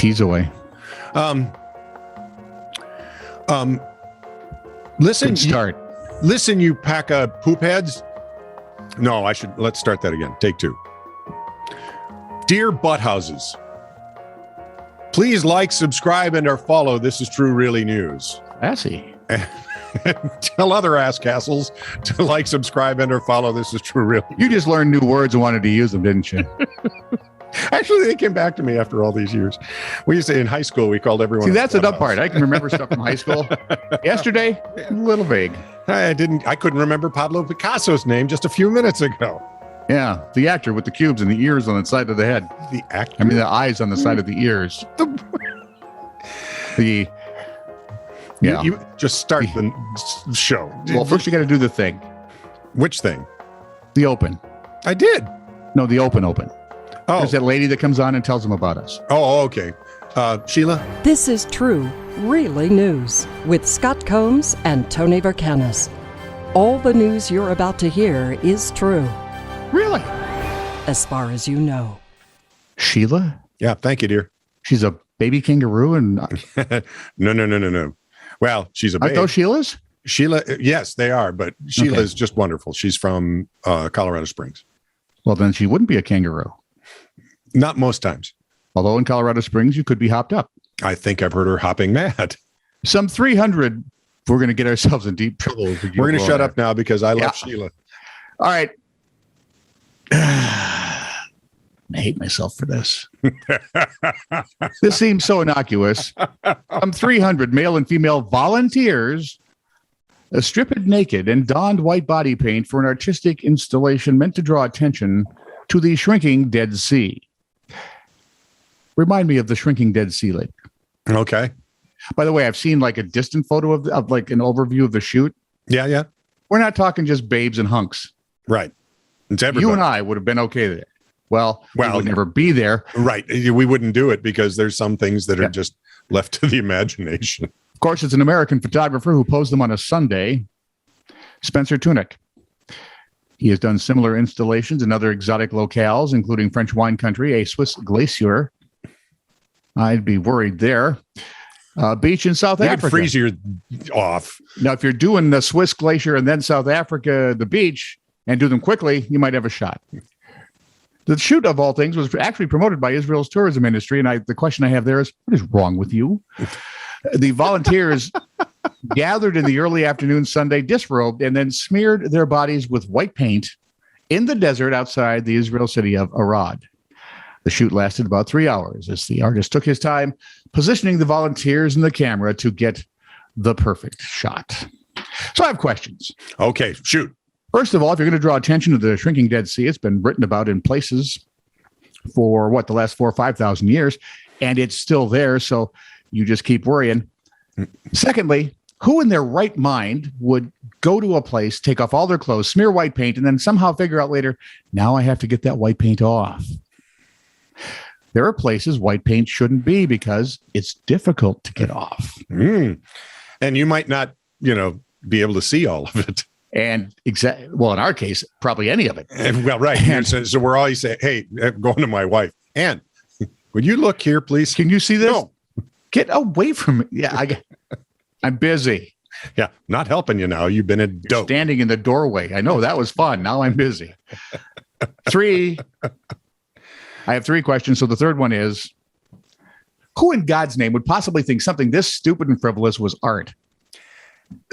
Tease away. Listen, Good start. Listen, you pack of poop heads. No, let's start that again. Take two. Dear butt houses, please like, subscribe, and or follow This Is True Really News. Sassy. Tell other ass castles to like, subscribe, and or follow This Is True Really News. You just learned new words and wanted to use them, didn't you? Actually, they came back to me after all these years. We used to, in high school, we called everyone. See, that's the dumb part. I can remember stuff from high school. Yesterday, a little vague. I couldn't remember Pablo Picasso's name just a few minutes ago. Yeah, the actor with the cubes and the ears on the side of the head. The actor? I mean, the eyes on the side of the ears. Yeah. You just start the show. Well, first you got to do the thing. Which thing? The open. I did. No, the open. Oh. There's that lady that comes on and tells them about us. Oh, okay. Sheila? This is True, Really News with Scott Combs and Tony Vercanis. All the news you're about to hear is true, Really? as far as you know. Sheila? Yeah, thank you, dear. She's a baby kangaroo and No. Well, she's a babe. Aren't those Sheilas? Sheila, yes, they are, but Sheila is just wonderful. She's from Colorado Springs. Well, then she wouldn't be a kangaroo. Not most times. Although in Colorado Springs, you could be hopped up. I think I've heard her hopping mad. Some 300. We're going to get ourselves in deep trouble. We're going to shut up now because I love Sheila. All right. I hate myself for this. This seems so innocuous. Some 300 male and female volunteers stripped naked and donned white body paint for an artistic installation meant to draw attention to the shrinking Dead Sea. Remind me of the shrinking Dead Sea Lake. Okay. By the way, I've seen like a distant photo of like an overview of the shoot. Yeah. We're not talking just babes and hunks. Right. It's everybody. You and I would have been okay there. Well, we would never be there. Right. We wouldn't do it because there's some things that are just left to the imagination. Of course, it's an American photographer who posed them on a Sunday, Spencer Tunick. He has done similar installations in other exotic locales, including French wine country, a Swiss glacier. I'd be worried there. Beach in South Africa. Could freeze you off. Now, if you're doing the Swiss glacier and then South Africa, the beach, and do them quickly, you might have a shot. The shoot, of all things, was actually promoted by Israel's tourism industry. And the question I have there is, what is wrong with you? The volunteers gathered in the early afternoon Sunday, disrobed, and then smeared their bodies with white paint in the desert outside the Israel city of Arad. The shoot lasted about 3 hours as the artist took his time positioning the volunteers and the camera to get the perfect shot. So I have questions. Okay, shoot. First of all, if you're going to draw attention to the shrinking Dead Sea, it's been written about in places for the last 4,000 or 5,000 years, and it's still there. So you just keep worrying. Secondly, who in their right mind would go to a place, take off all their clothes, smear white paint, and then somehow figure out later, now I have to get that white paint off? There are places white paint shouldn't be because it's difficult to get off. And you might not, be able to see all of it. And in our case, probably any of it. Well, right. So we're always saying, hey, going to my wife, Ann, would you look here, please? Can you see this? No. Get away from me. Yeah, I'm busy. Yeah, not helping you now. You've been a dope. Standing in the doorway. I know, that was fun. Now I'm busy. I have 3 questions. So the third one is, who in God's name would possibly think something this stupid and frivolous was art?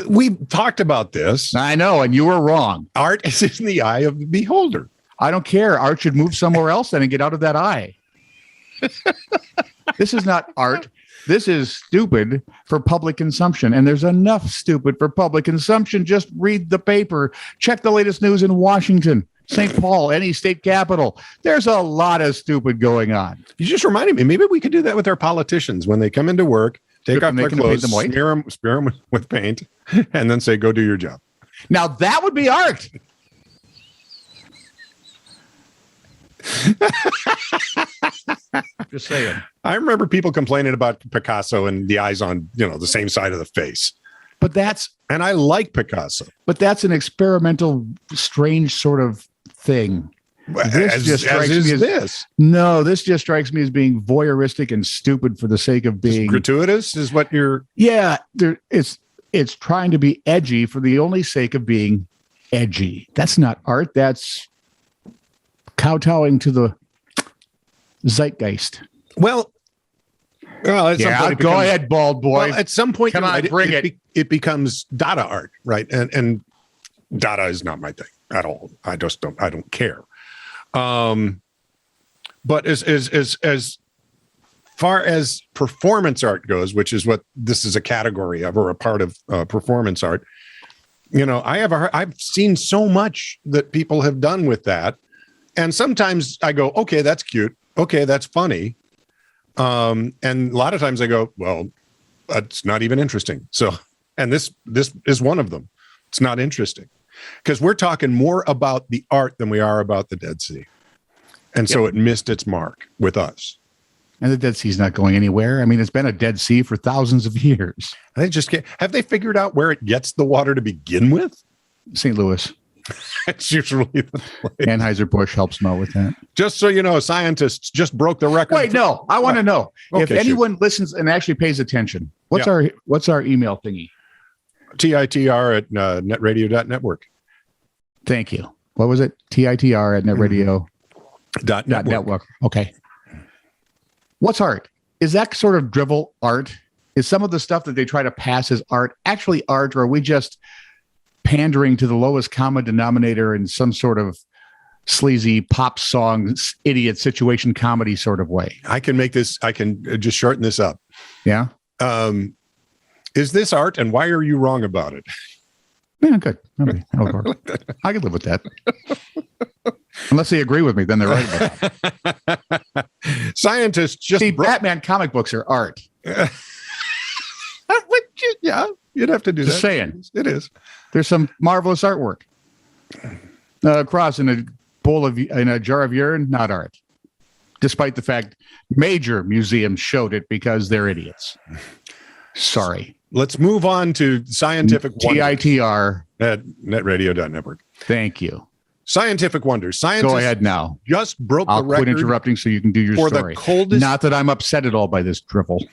We talked about this. I know, and you were wrong. Art is in the eye of the beholder. I don't care. Art should move somewhere else then and get out of that eye. This is not art. This is stupid for public consumption. And there's enough stupid for public consumption. Just read the paper. Check the latest news in Washington, St. Paul, any state capital. There's a lot of stupid going on. You just reminded me, maybe we could do that with our politicians when they come into work, take off their clothes, smear them with paint, and then say, go do your job. Now that would be art. Just saying. I remember people complaining about Picasso and the eyes on, the same side of the face. And I like Picasso. But that's an experimental, strange sort of thing. This just strikes me as this. No, this just strikes me as being voyeuristic and stupid for the sake of being Gratuitous is what you're. Yeah, it's trying to be edgy for the only sake of being edgy. That's not art. That's kowtowing to the zeitgeist. Well, at some point go ahead, bald boy. Well, at some point, Come on, bring it. It becomes Dada art, right? And Dada is not my thing at all. I don't care. But as far as performance art goes, which is what this is a category of or a part of performance art, I've seen so much that people have done with that, and sometimes I go, okay, that's cute, okay, that's funny, and a lot of times I go, well, it's not even interesting. So, and this is one of them. It's not interesting because we're talking more about the art than we are about the Dead Sea. And so it missed its mark with us. And the Dead Sea's not going anywhere. I mean, it's been a Dead Sea for thousands of years. They just can't. Have they figured out where it gets the water to begin with? St. Louis. It's usually the place. Anheuser-Busch helps them out with that. Just so you know, scientists just broke the record. Wait, no, I want to know if Okay, anyone listens and actually pays attention. What's our email thingy? TiTR at netradio.network. Thank you. What was it? TiTR at netradio. .network. Okay. What's art? Is that sort of drivel art? Is some of the stuff that they try to pass as art actually art, or are we just pandering to the lowest common denominator in some sort of sleazy pop song, idiot situation comedy sort of way? I can just shorten this up. Yeah. Is this art, and why are you wrong about it? Yeah, good. Okay. I can live with that. Unless they agree with me, then they're right about it. Scientists just Batman comic books are art. Yeah, you'd have to do Just that. saying. It is. There's some marvelous artwork. Cross in a jar of urine, not art. Despite the fact major museums showed it because they're idiots. Sorry. Let's move on to scientific wonders. TiTR At netradio.network. Thank you. Scientific wonders. Scientists Go ahead now. just broke I'll the record. quit interrupting so you can do your for story. the coldest. Not that I'm upset at all by this drivel.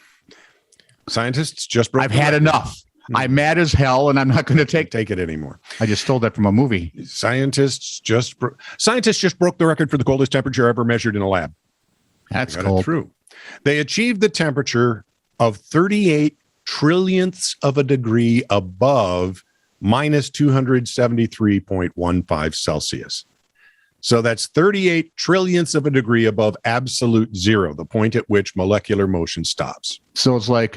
Scientists just broke. I've had enough. I'm mad as hell, and I'm not going to take it anymore. I just stole that from a movie. Scientists just broke the record for the coldest temperature ever measured in a lab. That's Got it cold. through. They achieved the temperature of 38 trillionths of a degree above minus 273.15 Celsius. So that's 38 trillionths of a degree above absolute zero, the point at which molecular motion stops. So it's like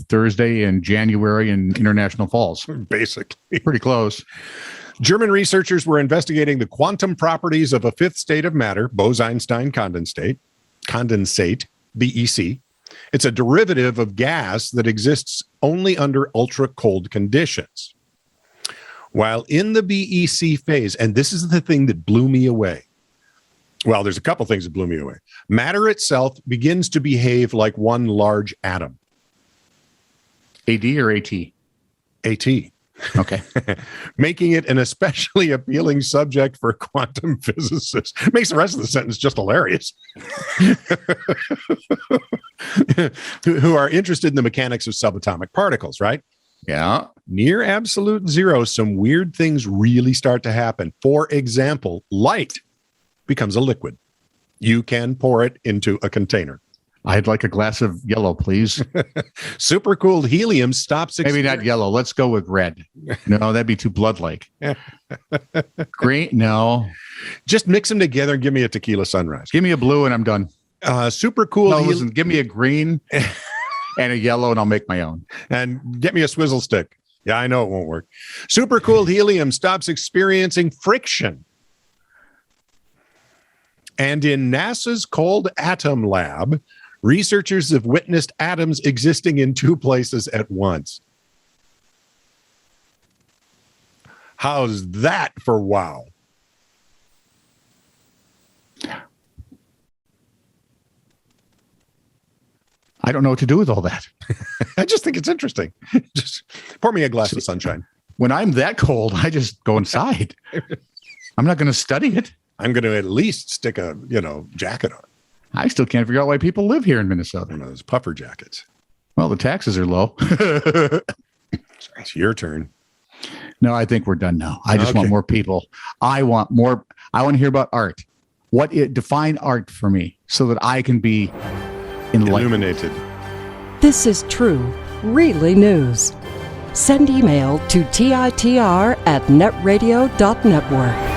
Thursday in January in International Falls. Basically. Pretty close. German researchers were investigating the quantum properties of a fifth state of matter, Bose-Einstein condensate, BEC. It's a derivative of gas that exists only under ultra-cold conditions. While in the BEC phase, and this is the thing that blew me away. Well, there's a couple things that blew me away. Matter itself begins to behave like one large atom. AD or AT? AT. Okay. Making it an especially appealing subject for quantum physicists. Makes the rest of the sentence just hilarious. Who are interested in the mechanics of subatomic particles, right? Yeah. Near absolute zero, some weird things really start to happen. For example, light becomes a liquid. You can pour it into a container. I'd like a glass of yellow, please. Supercooled helium stops. Maybe not yellow. Let's go with red. No, that'd be too blood-like. Green? No. Just mix them together and give me a tequila sunrise. Give me a blue and I'm done. Supercooled No, listen, give me a green and a yellow and I'll make my own. And get me a swizzle stick. Yeah, I know it won't work. Supercooled helium stops experiencing friction. And in NASA's Cold Atom Lab, researchers have witnessed atoms existing in two places at once. How's that for wow? I don't know what to do with all that. I just think it's interesting. Just pour me a glass of sunshine. When I'm that cold, I just go inside. I'm not going to study it. I'm going to at least stick a, jacket on. I still can't figure out why people live here in Minnesota. One of those puffer jackets. Well, the taxes are low. It's your turn. No, I think we're done now. I just want more people. I want to hear about art. Define art for me so that I can be illuminated. This is true, really news. Send email to TiTR@netradio.network.